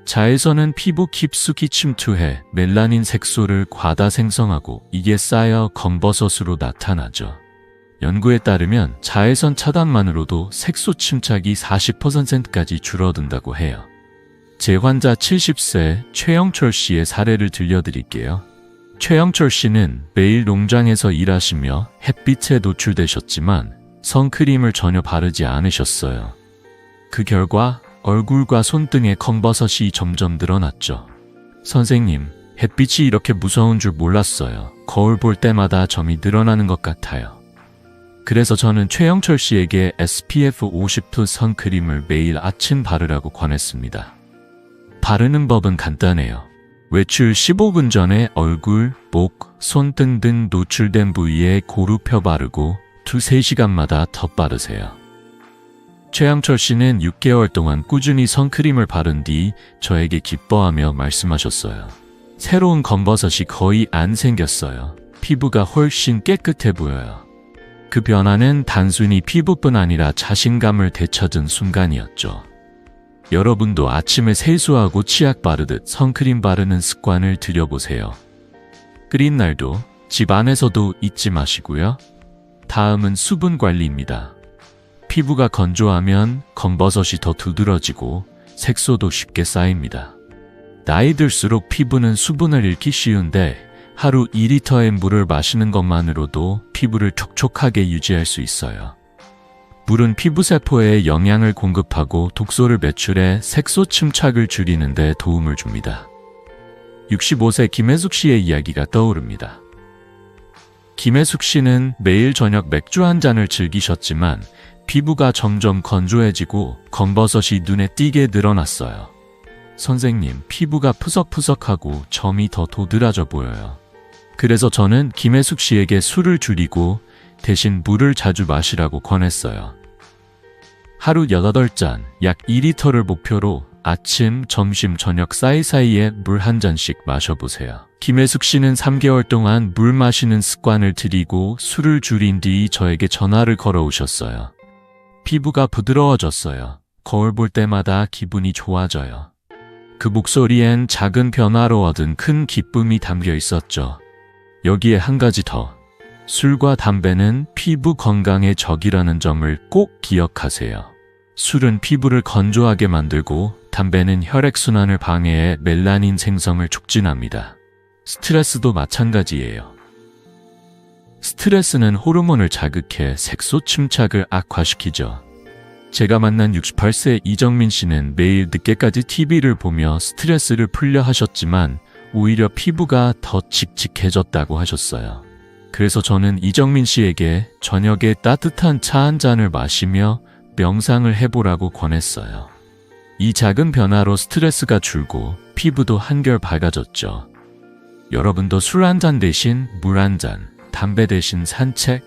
자외선은 피부 깊숙이 침투해 멜라닌 색소를 과다 생성하고 이게 쌓여 검버섯으로 나타나죠. 연구에 따르면 자외선 차단만으로도 색소 침착이 40%까지 줄어든다고 해요. 제 환자 70세 최영철 씨의 사례를 들려드릴게요. 최영철 씨는 매일 농장에서 일하시며 햇빛에 노출되셨지만 선크림을 전혀 바르지 않으셨어요. 그 결과 얼굴과 손등에 검버섯이 점점 늘어났죠. 선생님, 햇빛이 이렇게 무서운 줄 몰랐어요. 거울 볼 때마다 점이 늘어나는 것 같아요. 그래서 저는 최영철 씨에게 SPF 50 선크림을 매일 아침 바르라고 권했습니다. 바르는 법은 간단해요. 외출 15분 전에 얼굴, 목, 손등 등 노출된 부위에 고루 펴 바르고 2-3시간마다 덧바르세요. 최영철 씨는 6개월 동안 꾸준히 선크림을 바른 뒤 저에게 기뻐하며 말씀하셨어요. 새로운 검버섯이 거의 안 생겼어요. 피부가 훨씬 깨끗해 보여요. 그 변화는 단순히 피부뿐 아니라 자신감을 되찾은 순간이었죠. 여러분도 아침에 세수하고 치약 바르듯 선크림 바르는 습관을 들여보세요. 끓인 날도 집 안에서도 잊지 마시고요. 다음은 수분 관리입니다. 피부가 건조하면 검버섯이 더 두드러지고 색소도 쉽게 쌓입니다. 나이 들수록 피부는 수분을 잃기 쉬운데 하루 2리터의 물을 마시는 것만으로도 피부를 촉촉하게 유지할 수 있어요. 물은 피부세포에 영양을 공급하고 독소를 배출해 색소 침착을 줄이는 데 도움을 줍니다. 65세 김혜숙 씨의 이야기가 떠오릅니다. 김혜숙 씨는 매일 저녁 맥주 한 잔을 즐기셨지만 피부가 점점 건조해지고 검버섯이 눈에 띄게 늘어났어요. 선생님, 피부가 푸석푸석하고 점이 더 도드라져 보여요. 그래서 저는 김혜숙 씨에게 술을 줄이고 대신 물을 자주 마시라고 권했어요. 하루 8잔, 약 2리터를 목표로 아침, 점심, 저녁 사이사이에 물 한 잔씩 마셔보세요. 김혜숙 씨는 3개월 동안 물 마시는 습관을 들이고 술을 줄인 뒤 저에게 전화를 걸어오셨어요. 피부가 부드러워졌어요. 거울 볼 때마다 기분이 좋아져요. 그 목소리엔 작은 변화로 얻은 큰 기쁨이 담겨 있었죠. 여기에 한 가지 더. 술과 담배는 피부 건강의 적이라는 점을 꼭 기억하세요. 술은 피부를 건조하게 만들고 담배는 혈액순환을 방해해 멜라닌 생성을 촉진합니다. 스트레스도 마찬가지예요. 스트레스는 호르몬을 자극해 색소 침착을 악화시키죠. 제가 만난 68세 이정민 씨는 매일 늦게까지 TV를 보며 스트레스를 풀려 하셨지만 오히려 피부가 더 칙칙해졌다고 하셨어요. 그래서 저는 이정민 씨에게 저녁에 따뜻한 차 한 잔을 마시며 명상을 해보라고 권했어요. 이 작은 변화로 스트레스가 줄고 피부도 한결 밝아졌죠. 여러분도 술 한 잔 대신 물 한 잔, 담배 대신 산책,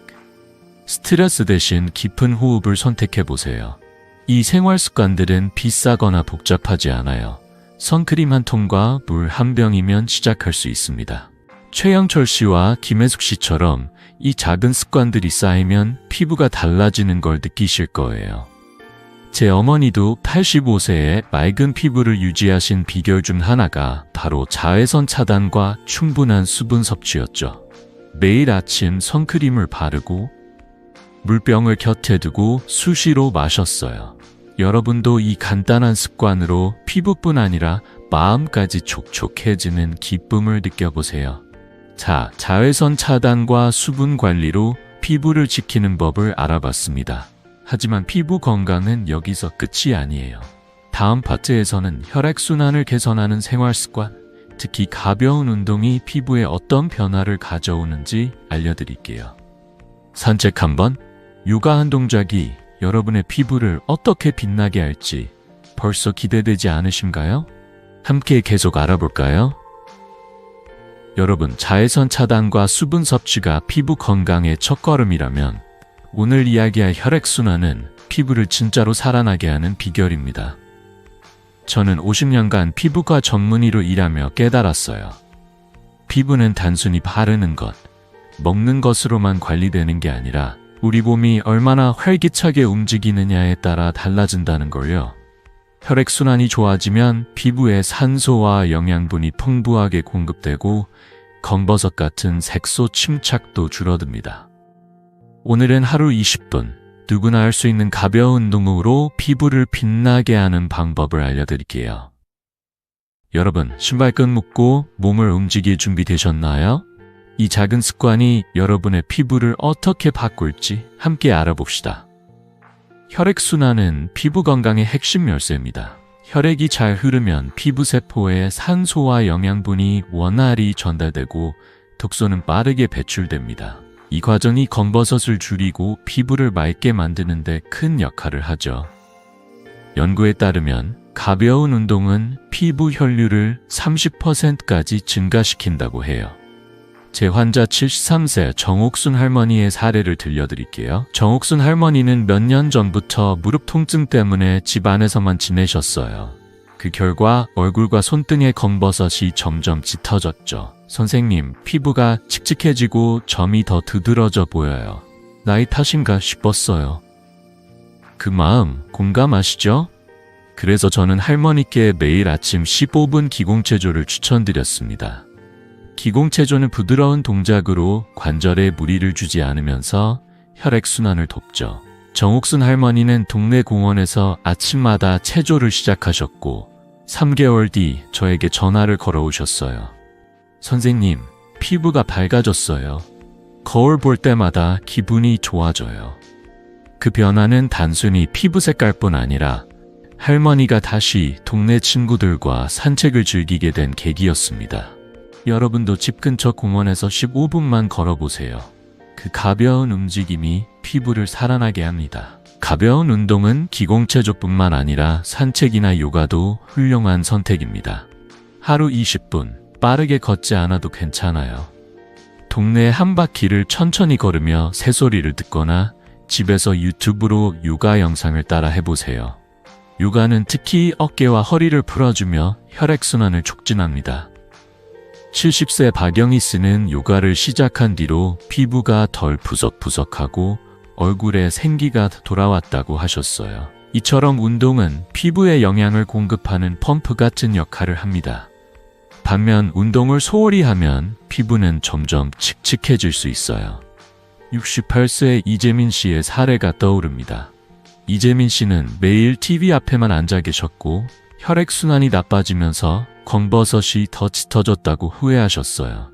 스트레스 대신 깊은 호흡을 선택해보세요. 이 생활 습관들은 비싸거나 복잡하지 않아요. 선크림 한 통과 물 한 병이면 시작할 수 있습니다. 최영철 씨와 김혜숙 씨처럼 이 작은 습관들이 쌓이면 피부가 달라지는 걸 느끼실 거예요. 제 어머니도 85세에 맑은 피부를 유지하신 비결 중 하나가 바로 자외선 차단과 충분한 수분 섭취였죠. 매일 아침 선크림을 바르고 물병을 곁에 두고 수시로 마셨어요. 여러분도 이 간단한 습관으로 피부뿐 아니라 마음까지 촉촉해지는 기쁨을 느껴보세요. 자, 자외선 차단과 수분 관리로 피부를 지키는 법을 알아봤습니다. 하지만 피부 건강은 여기서 끝이 아니에요. 다음 파트에서는 혈액순환을 개선하는 생활습관, 특히 가벼운 운동이 피부에 어떤 변화를 가져오는지 알려드릴게요. 산책 한번, 요가 한 동작이 여러분의 피부를 어떻게 빛나게 할지 벌써 기대되지 않으신가요? 함께 계속 알아볼까요? 여러분, 자외선 차단과 수분 섭취가 피부 건강의 첫걸음이라면 오늘 이야기할 혈액순환은 피부를 진짜로 살아나게 하는 비결입니다. 저는 50년간 피부과 전문의로 일하며 깨달았어요. 피부는 단순히 바르는 것, 먹는 것으로만 관리되는 게 아니라 우리 몸이 얼마나 활기차게 움직이느냐에 따라 달라진다는 걸요. 혈액순환이 좋아지면 피부에 산소와 영양분이 풍부하게 공급되고 검버섯 같은 색소 침착도 줄어듭니다. 오늘은 하루 20분, 누구나 할 수 있는 가벼운 운동으로 피부를 빛나게 하는 방법을 알려드릴게요. 여러분, 신발끈 묶고 몸을 움직일 준비 되셨나요? 이 작은 습관이 여러분의 피부를 어떻게 바꿀지 함께 알아봅시다. 혈액순환은 피부 건강의 핵심 열쇠입니다. 혈액이 잘 흐르면 피부세포에 산소와 영양분이 원활히 전달되고 독소는 빠르게 배출됩니다. 이 과정이 검버섯을 줄이고 피부를 맑게 만드는 데 큰 역할을 하죠. 연구에 따르면 가벼운 운동은 피부 혈류를 30%까지 증가시킨다고 해요. 제 환자 73세 정옥순 할머니의 사례를 들려드릴게요. 정옥순 할머니는 몇 년 전부터 무릎 통증 때문에 집 안에서만 지내셨어요. 그 결과 얼굴과 손등의 검버섯이 점점 짙어졌죠. 선생님, 피부가 칙칙해지고 점이 더 두드러져 보여요. 나이 탓인가 싶었어요. 그 마음 공감하시죠? 그래서 저는 할머니께 매일 아침 15분 기공체조를 추천드렸습니다. 기공체조는 부드러운 동작으로 관절에 무리를 주지 않으면서 혈액순환을 돕죠. 정옥순 할머니는 동네 공원에서 아침마다 체조를 시작하셨고 3개월 뒤 저에게 전화를 걸어오셨어요. 선생님, 피부가 밝아졌어요. 거울 볼 때마다 기분이 좋아져요. 그 변화는 단순히 피부 색깔뿐 아니라 할머니가 다시 동네 친구들과 산책을 즐기게 된 계기였습니다. 여러분도 집 근처 공원에서 15분만 걸어보세요. 그 가벼운 움직임이 피부를 살아나게 합니다. 가벼운 운동은 기공체조뿐만 아니라 산책이나 요가도 훌륭한 선택입니다. 하루 20분, 빠르게 걷지 않아도 괜찮아요. 동네 한 바퀴를 천천히 걸으며 새소리를 듣거나 집에서 유튜브로 요가 영상을 따라 해보세요. 요가는 특히 어깨와 허리를 풀어주며 혈액순환을 촉진합니다. 70세 박영희 씨는 요가를 시작한 뒤로 피부가 덜 푸석푸석하고 얼굴에 생기가 돌아왔다고 하셨어요. 이처럼 운동은 피부에 영양을 공급하는 펌프 같은 역할을 합니다. 반면 운동을 소홀히 하면 피부는 점점 칙칙해질 수 있어요. 68세 이재민 씨의 사례가 떠오릅니다. 이재민 씨는 매일 TV 앞에만 앉아 계셨고 혈액순환이 나빠지면서 검버섯이 더 짙어졌다고 후회하셨어요.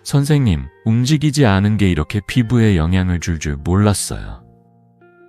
선생님, 움직이지 않은 게 이렇게 피부에 영향을 줄 줄 몰랐어요.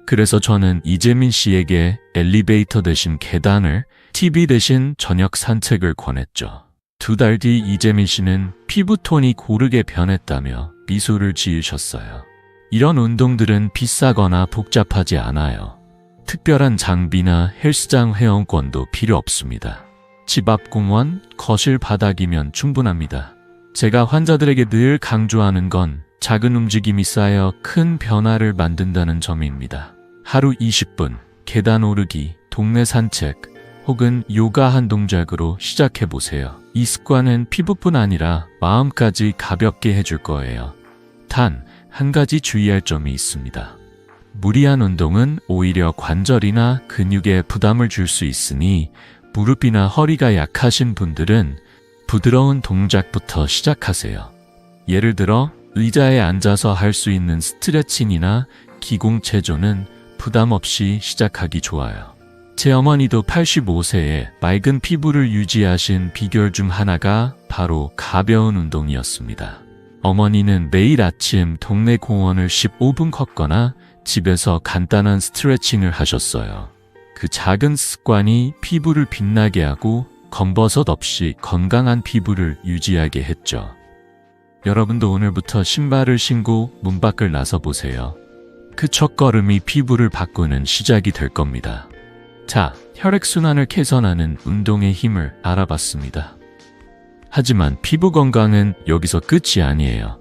그래서 저는 이재민 씨에게 엘리베이터 대신 계단을, TV 대신 저녁 산책을 권했죠. 2달 뒤 이재민 씨는 피부톤이 고르게 변했다며 미소를 지으셨어요. 이런 운동들은 비싸거나 복잡하지 않아요. 특별한 장비나 헬스장 회원권도 필요 없습니다. 집 앞 공원, 거실 바닥이면 충분합니다. 제가 환자들에게 늘 강조하는 건 작은 움직임이 쌓여 큰 변화를 만든다는 점입니다. 하루 20분, 계단 오르기, 동네 산책, 혹은 요가 한 동작으로 시작해보세요. 이 습관은 피부뿐 아니라 마음까지 가볍게 해줄 거예요. 단, 한 가지 주의할 점이 있습니다. 무리한 운동은 오히려 관절이나 근육에 부담을 줄 수 있으니 무릎이나 허리가 약하신 분들은 부드러운 동작부터 시작하세요. 예를 들어 의자에 앉아서 할 수 있는 스트레칭이나 기공체조는 부담 없이 시작하기 좋아요. 제 어머니도 85세에 맑은 피부를 유지하신 비결 중 하나가 바로 가벼운 운동이었습니다. 어머니는 매일 아침 동네 공원을 15분 걷거나 집에서 간단한 스트레칭을 하셨어요. 그 작은 습관이 피부를 빛나게 하고 검버섯 없이 건강한 피부를 유지하게 했죠. 여러분도 오늘부터 신발을 신고 문 밖을 나서 보세요. 그 첫걸음이 피부를 바꾸는 시작이 될 겁니다. 자, 혈액순환을 개선하는 운동의 힘을 알아봤습니다. 하지만 피부 건강은 여기서 끝이 아니에요.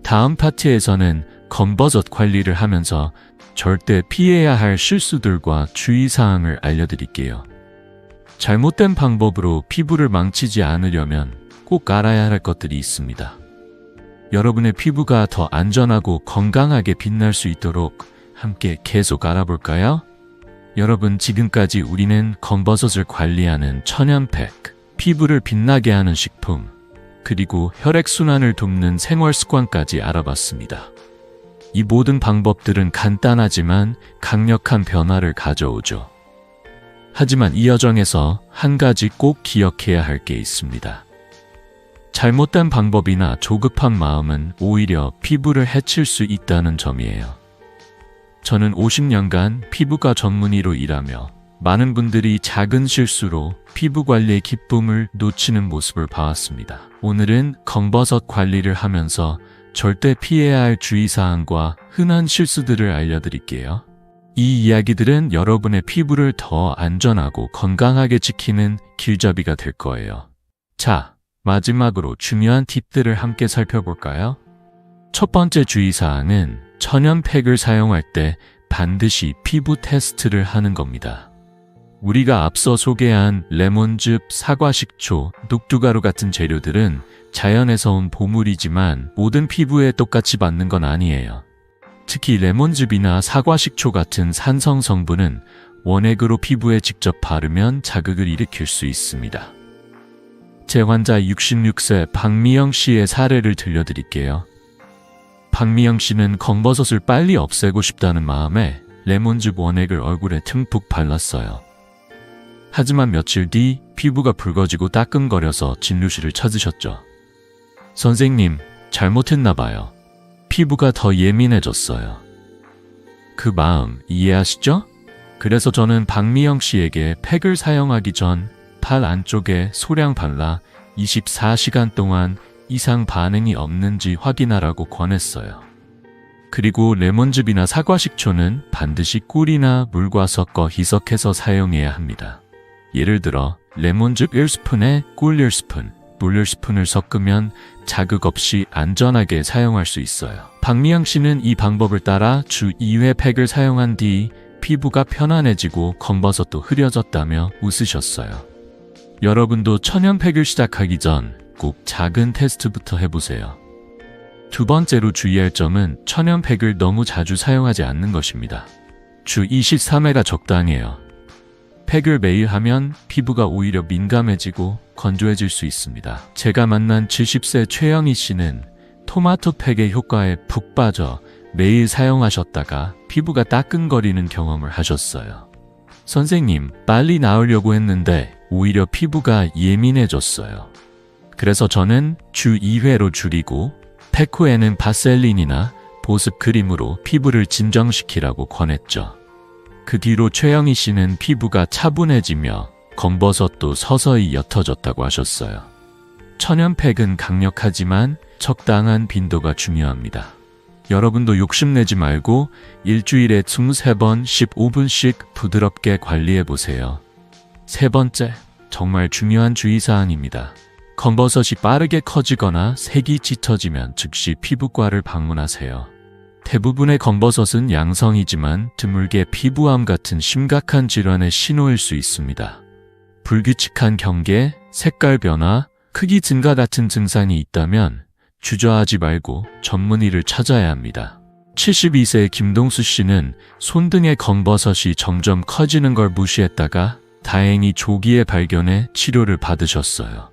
다음 파트에서는 검버섯 관리를 하면서 절대 피해야 할 실수들과 주의사항을 알려드릴게요. 잘못된 방법으로 피부를 망치지 않으려면 꼭 알아야 할 것들이 있습니다. 여러분의 피부가 더 안전하고 건강하게 빛날 수 있도록 함께 계속 알아볼까요? 여러분, 지금까지 우리는 검버섯을 관리하는 천연팩, 피부를 빛나게 하는 식품, 그리고 혈액순환을 돕는 생활습관까지 알아봤습니다. 이 모든 방법들은 간단하지만 강력한 변화를 가져오죠. 하지만 이 여정에서 한 가지 꼭 기억해야 할 게 있습니다. 잘못된 방법이나 조급한 마음은 오히려 피부를 해칠 수 있다는 점이에요. 저는 50년간 피부과 전문의로 일하며 많은 분들이 작은 실수로 피부 관리의 기쁨을 놓치는 모습을 봐왔습니다. 오늘은 검버섯 관리를 하면서 절대 피해야 할 주의사항과 흔한 실수들을 알려드릴게요. 이 이야기들은 여러분의 피부를 더 안전하고 건강하게 지키는 길잡이가 될 거예요. 자, 마지막으로 중요한 팁들을 함께 살펴볼까요? 첫 번째 주의사항은 천연팩을 사용할 때 반드시 피부 테스트를 하는 겁니다. 우리가 앞서 소개한 레몬즙, 사과식초, 녹두가루 같은 재료들은 자연에서 온 보물이지만 모든 피부에 똑같이 맞는 건 아니에요. 특히 레몬즙이나 사과식초 같은 산성 성분은 원액으로 피부에 직접 바르면 자극을 일으킬 수 있습니다. 제 환자 66세 박미영 씨의 사례를 들려드릴게요. 박미영 씨는 검버섯을 빨리 없애고 싶다는 마음에 레몬즙 원액을 얼굴에 듬뿍 발랐어요. 하지만 며칠 뒤 피부가 붉어지고 따끔거려서 진료실을 찾으셨죠. 선생님, 잘못했나 봐요. 피부가 더 예민해졌어요. 그 마음 이해하시죠? 그래서 저는 박미영 씨에게 팩을 사용하기 전 팔 안쪽에 소량 발라 24시간 동안 이상 반응이 없는지 확인하라고 권했어요. 그리고 레몬즙이나 사과식초는 반드시 꿀이나 물과 섞어 희석해서 사용해야 합니다. 예를 들어 레몬즙 1스푼에 꿀 1스푼, 물 1스푼을 섞으면 자극 없이 안전하게 사용할 수 있어요. 박미영 씨는 이 방법을 따라 주 2회 팩을 사용한 뒤 피부가 편안해지고 검버섯도 흐려졌다며 웃으셨어요. 여러분도 천연팩을 시작하기 전 꼭 작은 테스트부터 해보세요. 두 번째로 주의할 점은 천연팩을 너무 자주 사용하지 않는 것입니다. 주 23회가 적당해요. 팩을 매일 하면 피부가 오히려 민감해지고 건조해질 수 있습니다. 제가 만난 70세 최영희 씨는 토마토 팩의 효과에 푹 빠져 매일 사용하셨다가 피부가 따끔거리는 경험을 하셨어요. 선생님, 빨리 나으려고 했는데 오히려 피부가 예민해졌어요. 그래서 저는 주 2회로 줄이고 팩 후에는 바셀린이나 보습 크림으로 피부를 진정시키라고 권했죠. 그 뒤로 최영희 씨는 피부가 차분해지며 검버섯도 서서히 옅어졌다고 하셨어요. 천연팩은 강력하지만 적당한 빈도가 중요합니다. 여러분도 욕심내지 말고 일주일에 23번 15분씩 부드럽게 관리해보세요. 세 번째, 정말 중요한 주의사항입니다. 검버섯이 빠르게 커지거나 색이 짙어지면 즉시 피부과를 방문하세요. 대부분의 검버섯은 양성이지만 드물게 피부암 같은 심각한 질환의 신호일 수 있습니다. 불규칙한 경계, 색깔 변화, 크기 증가 같은 증상이 있다면 주저하지 말고 전문의를 찾아야 합니다. 72세의 김동수 씨는 손등의 검버섯이 점점 커지는 걸 무시했다가 다행히 조기에 발견해 치료를 받으셨어요.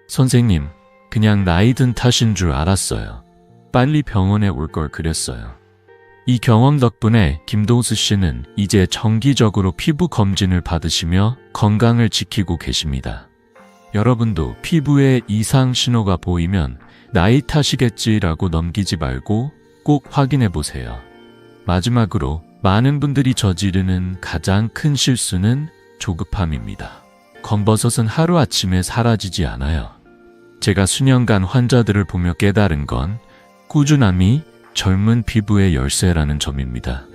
선생님, 그냥 나이 든 탓인 줄 알았어요. 빨리 병원에 올 걸 그랬어요. 이 경험 덕분에 김동수 씨는 이제 정기적으로 피부 검진을 받으시며 건강을 지키고 계십니다. 여러분도 피부에 이상 신호가 보이면 나이 탓이겠지라고 넘기지 말고 꼭 확인해 보세요. 마지막으로 많은 분들이 저지르는 가장 큰 실수는 조급함입니다. 검버섯은 하루아침에 사라지지 않아요. 제가 수년간 환자들을 보며 깨달은 건 꾸준함이 젊은 피부의 열쇠라는 점입니다.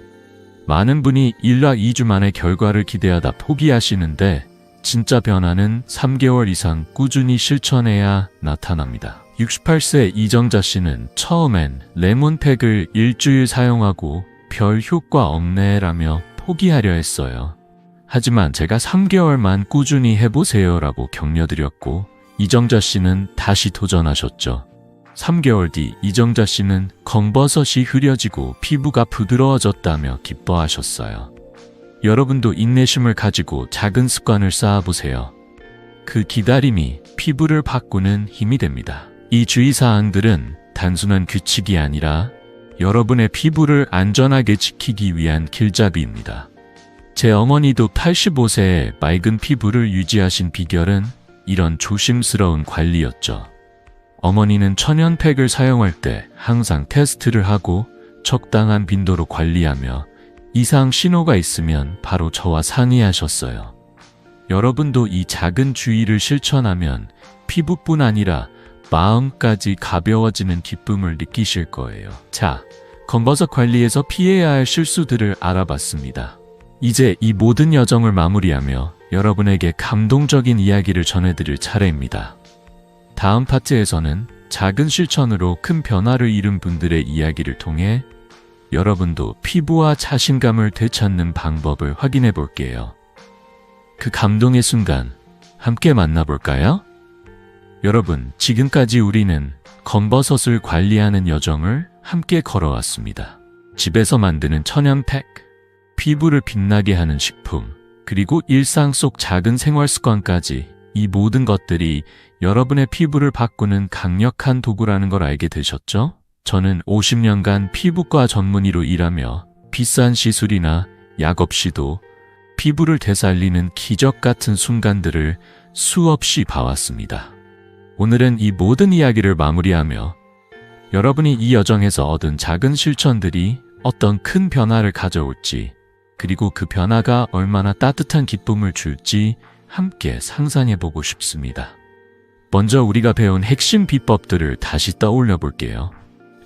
많은 분이 1화 2주 만에 결과를 기대하다 포기하시는데 진짜 변화는 3개월 이상 꾸준히 실천해야 나타납니다. 68세 이정자 씨는 처음엔 레몬팩을 일주일 사용하고 별 효과 없네라며 포기하려 했어요. 하지만 제가 3개월만 꾸준히 해보세요라고 격려드렸고 이정자 씨는 다시 도전하셨죠. 3개월 뒤 이정자 씨는 검버섯이 흐려지고 피부가 부드러워졌다며 기뻐하셨어요. 여러분도 인내심을 가지고 작은 습관을 쌓아보세요. 그 기다림이 피부를 바꾸는 힘이 됩니다. 이 주의사항들은 단순한 규칙이 아니라 여러분의 피부를 안전하게 지키기 위한 길잡이입니다. 제 어머니도 85세에 맑은 피부를 유지하신 비결은 이런 조심스러운 관리였죠. 어머니는 천연팩을 사용할 때 항상 테스트를 하고 적당한 빈도로 관리하며 이상 신호가 있으면 바로 저와 상의하셨어요. 여러분도 이 작은 주의를 실천하면 피부뿐 아니라 마음까지 가벼워지는 기쁨을 느끼실 거예요. 자, 검버섯 관리에서 피해야 할 실수들을 알아봤습니다. 이제 이 모든 여정을 마무리하며 여러분에게 감동적인 이야기를 전해드릴 차례입니다. 다음 파트에서는 작은 실천으로 큰 변화를 이룬 분들의 이야기를 통해 여러분도 피부와 자신감을 되찾는 방법을 확인해 볼게요. 그 감동의 순간 함께 만나볼까요? 여러분, 지금까지 우리는 검버섯을 관리하는 여정을 함께 걸어왔습니다. 집에서 만드는 천연팩, 피부를 빛나게 하는 식품, 그리고 일상 속 작은 생활 습관까지 이 모든 것들이 여러분의 피부를 바꾸는 강력한 도구라는 걸 알게 되셨죠? 저는 50년간 피부과 전문의로 일하며 비싼 시술이나 약 없이도 피부를 되살리는 기적 같은 순간들을 수없이 봐왔습니다. 오늘은 이 모든 이야기를 마무리하며 여러분이 이 여정에서 얻은 작은 실천들이 어떤 큰 변화를 가져올지, 그리고 그 변화가 얼마나 따뜻한 기쁨을 줄지 함께 상상해보고 싶습니다. 먼저 우리가 배운 핵심 비법들을 다시 떠올려 볼게요.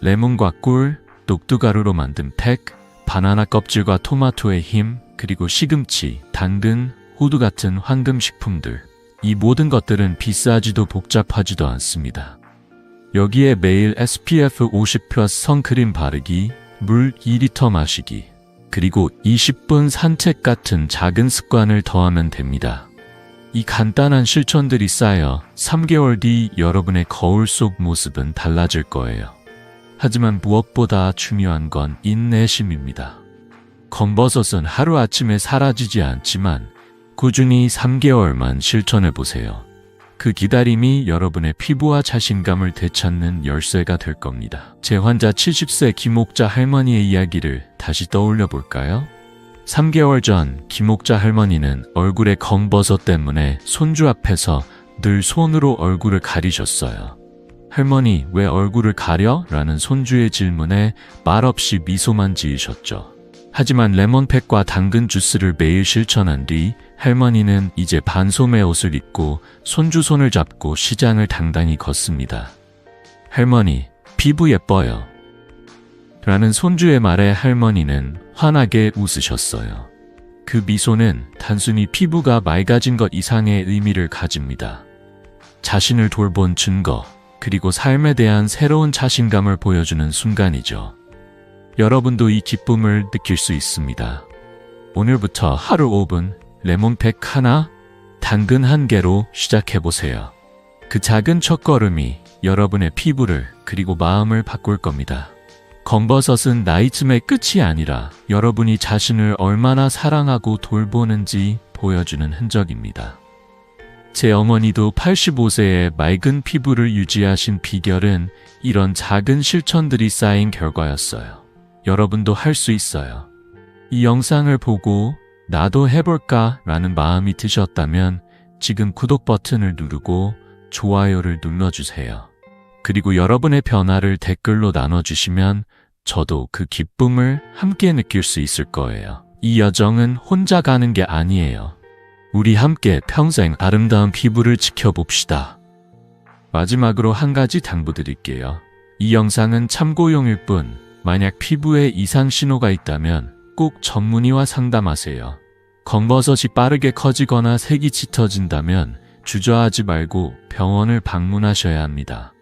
레몬과 꿀, 녹두가루로 만든 팩, 바나나 껍질과 토마토의 힘, 그리고 시금치, 당근, 호두 같은 황금식품들. 이 모든 것들은 비싸지도 복잡하지도 않습니다. 여기에 매일 SPF 50+ 선크림 바르기, 물 2리터 마시기, 그리고 20분 산책 같은 작은 습관을 더하면 됩니다. 이 간단한 실천들이 쌓여 3개월 뒤 여러분의 거울 속 모습은 달라질 거예요. 하지만 무엇보다 중요한 건 인내심입니다. 검버섯은 하루아침에 사라지지 않지만 꾸준히 3개월만 실천해보세요. 그 기다림이 여러분의 피부와 자신감을 되찾는 열쇠가 될 겁니다. 제 환자 70세 김옥자 할머니의 이야기를 다시 떠올려 볼까요? 3개월 전 김옥자 할머니는 얼굴에 검버섯 때문에 손주 앞에서 늘 손으로 얼굴을 가리셨어요. 할머니, 왜 얼굴을 가려? 라는 손주의 질문에 말없이 미소만 지으셨죠. 하지만 레몬팩과 당근 주스를 매일 실천한 뒤 할머니는 이제 반소매 옷을 입고 손주 손을 잡고 시장을 당당히 걷습니다. 할머니, 피부 예뻐요. 라는 손주의 말에 할머니는 환하게 웃으셨어요. 그 미소는 단순히 피부가 맑아진 것 이상의 의미를 가집니다. 자신을 돌본 증거, 그리고 삶에 대한 새로운 자신감을 보여주는 순간이죠. 여러분도 이 기쁨을 느낄 수 있습니다. 오늘부터 하루 5분 레몬팩 하나, 당근 1개로 시작해보세요. 그 작은 첫걸음이 여러분의 피부를 그리고 마음을 바꿀 겁니다. 검버섯은 나이쯤의 끝이 아니라 여러분이 자신을 얼마나 사랑하고 돌보는지 보여주는 흔적입니다. 제 어머니도 85세에 맑은 피부를 유지하신 비결은 이런 작은 실천들이 쌓인 결과였어요. 여러분도 할 수 있어요. 이 영상을 보고 나도 해볼까 라는 마음이 드셨다면 지금 구독 버튼을 누르고 좋아요를 눌러주세요. 그리고 여러분의 변화를 댓글로 나눠주시면 저도 그 기쁨을 함께 느낄 수 있을 거예요. 이 여정은 혼자 가는 게 아니에요. 우리 함께 평생 아름다운 피부를 지켜봅시다. 마지막으로 한 가지 당부드릴게요. 이 영상은 참고용일 뿐, 만약 피부에 이상 신호가 있다면 꼭 전문의와 상담하세요. 검버섯이 빠르게 커지거나 색이 짙어진다면 주저하지 말고 병원을 방문하셔야 합니다.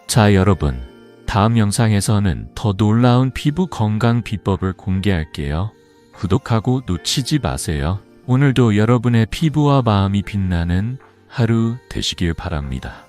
자, 여러분, 다음 영상에서는 더 놀라운 피부 건강 비법을 공개할게요. 구독하고 놓치지 마세요. 오늘도 여러분의 피부와 마음이 빛나는 하루 되시길 바랍니다.